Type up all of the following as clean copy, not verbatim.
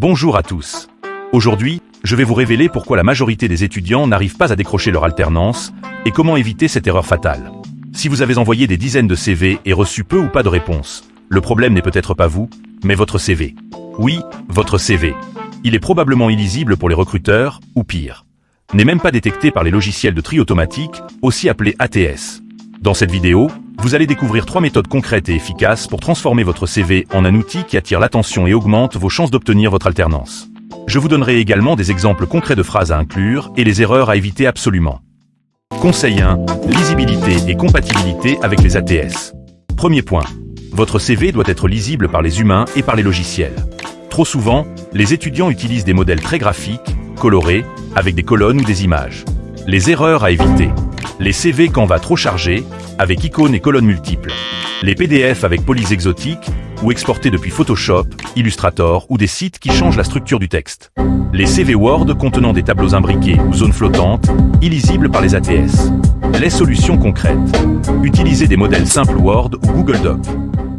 Bonjour à tous. Aujourd'hui, je vais vous révéler pourquoi la majorité des étudiants n'arrivent pas à décrocher leur alternance et comment éviter cette erreur fatale. Si vous avez envoyé des dizaines de CV et reçu peu ou pas de réponses, le problème n'est peut-être pas vous, mais votre CV. Oui, votre CV. Il est probablement illisible pour les recruteurs, ou pire, n'est même pas détecté par les logiciels de tri automatique, aussi appelés ATS. Dans cette vidéo, vous allez découvrir 3 méthodes concrètes et efficaces pour transformer votre CV en un outil qui attire l'attention et augmente vos chances d'obtenir votre alternance. Je vous donnerai également des exemples concrets de phrases à inclure et les erreurs à éviter absolument. Conseil 1. Lisibilité et compatibilité avec les ATS. Premier point. Votre CV doit être lisible par les humains et par les logiciels. Trop souvent, les étudiants utilisent des modèles très graphiques, colorés, avec des colonnes ou des images. Les erreurs à éviter. Les CV Canva trop chargés, avec icônes et colonnes multiples. Les PDF avec polices exotiques, ou exportés depuis Photoshop, Illustrator ou des sites qui changent la structure du texte. Les CV Word contenant des tableaux imbriqués ou zones flottantes, illisibles par les ATS. Les solutions concrètes. Utilisez des modèles simples Word ou Google Doc.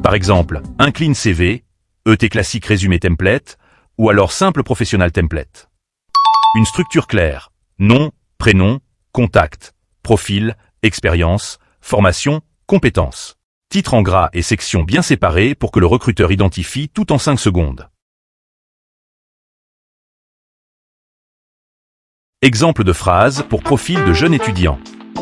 Par exemple, un Clean CV, ET classique résumé template, ou alors simple professionnel template. Une structure claire. Nom, prénom, contact, profil, expérience, formation, compétences. Titre en gras et section bien séparées pour que le recruteur identifie tout en 5 secondes. Exemple de phrase pour profil de jeune étudiant.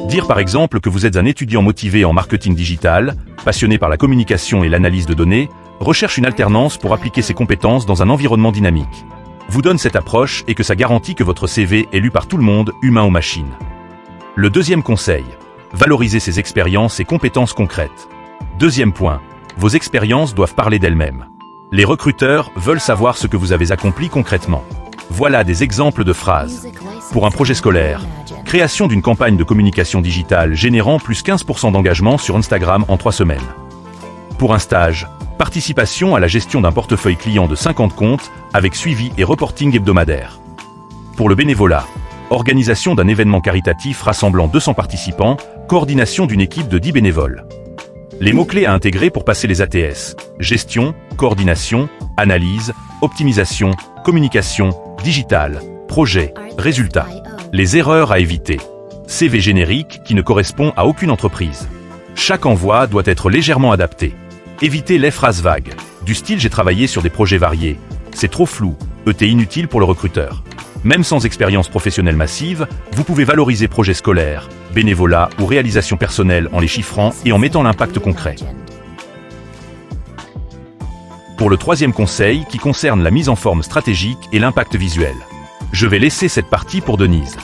Dire par exemple que vous êtes un étudiant motivé en marketing digital, passionné par la communication et l'analyse de données, recherche une alternance pour appliquer ses compétences dans un environnement dynamique. Vous donne cette approche et que ça garantit que votre CV est lu par tout le monde, humain ou machine. Le deuxième conseil. Valoriser ses expériences et compétences concrètes. Deuxième point. Vos expériences doivent parler d'elles-mêmes. Les recruteurs veulent savoir ce que vous avez accompli concrètement. Voilà des exemples de phrases. Pour un projet scolaire, création d'une campagne de communication digitale générant plus 15% d'engagement sur Instagram en 3 semaines. Pour un stage, participation à la gestion d'un portefeuille client de 50 comptes avec suivi et reporting hebdomadaire. Pour le bénévolat, organisation d'un événement caritatif rassemblant 200 participants, coordination d'une équipe de 10 bénévoles. Les mots-clés à intégrer pour passer les ATS. Gestion, coordination, analyse, optimisation, communication, digital, projet, résultat. Les erreurs à éviter. CV générique qui ne correspond à aucune entreprise. Chaque envoi doit être légèrement adapté. Évitez les phrases vagues. Du style « j'ai travaillé sur des projets variés ». C'est trop flou, ET inutile pour le recruteur. Même sans expérience professionnelle massive, vous pouvez valoriser projets scolaires, bénévolat ou réalisation personnelle en les chiffrant et en mettant l'impact concret. Pour le troisième conseil qui concerne la mise en forme stratégique et l'impact visuel. Je vais laisser cette partie pour Denise.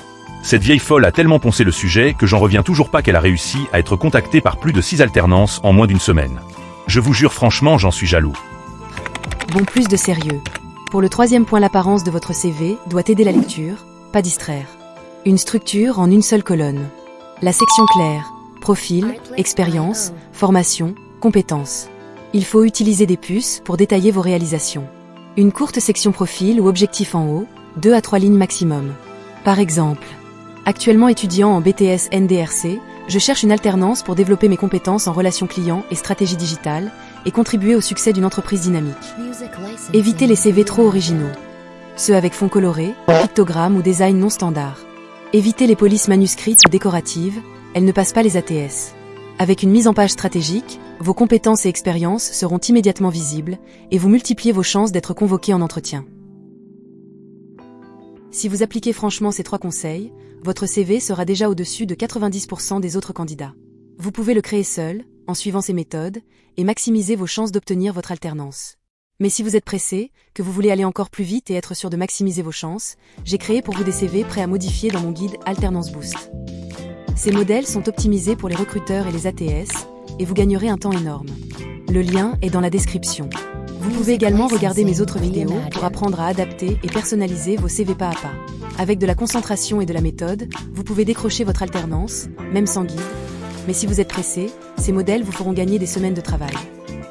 Cette vieille folle a tellement poncé le sujet que j'en reviens toujours pas qu'elle a réussi à être contactée par plus de 6 alternances en moins d'une semaine. Je vous jure franchement, j'en suis jaloux. Bon, plus de sérieux. Pour le troisième point, l'apparence de votre CV doit aider la lecture, pas distraire. Une structure en une seule colonne. La section claire, profil, expérience, formation, compétences. Il faut utiliser des puces pour détailler vos réalisations. Une courte section profil ou objectif en haut, 2 à 3 lignes maximum. Par exemple, actuellement étudiant en BTS NDRC, je cherche une alternance pour développer mes compétences en relations clients et stratégie digitale et contribuer au succès d'une entreprise dynamique. Évitez les CV trop originaux. Ceux avec fond coloré, pictogrammes ou design non standard. Évitez les polices manuscrites ou décoratives, elles ne passent pas les ATS. Avec une mise en page stratégique, vos compétences et expériences seront immédiatement visibles et vous multipliez vos chances d'être convoqué en entretien. Si vous appliquez franchement ces 3 conseils, votre CV sera déjà au-dessus de 90% des autres candidats. Vous pouvez le créer seul, en suivant ces méthodes, et maximiser vos chances d'obtenir votre alternance. Mais si vous êtes pressé, que vous voulez aller encore plus vite et être sûr de maximiser vos chances, j'ai créé pour vous des CV prêts à modifier dans mon guide Alternance Boost. Ces modèles sont optimisés pour les recruteurs et les ATS, et vous gagnerez un temps énorme. Le lien est dans la description. Vous pouvez également regarder mes autres vidéos pour apprendre à adapter et personnaliser vos CV pas à pas. Avec de la concentration et de la méthode, vous pouvez décrocher votre alternance, même sans guide. Mais si vous êtes pressé, ces modèles vous feront gagner des semaines de travail.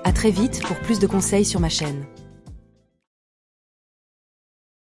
À très vite pour plus de conseils sur ma chaîne.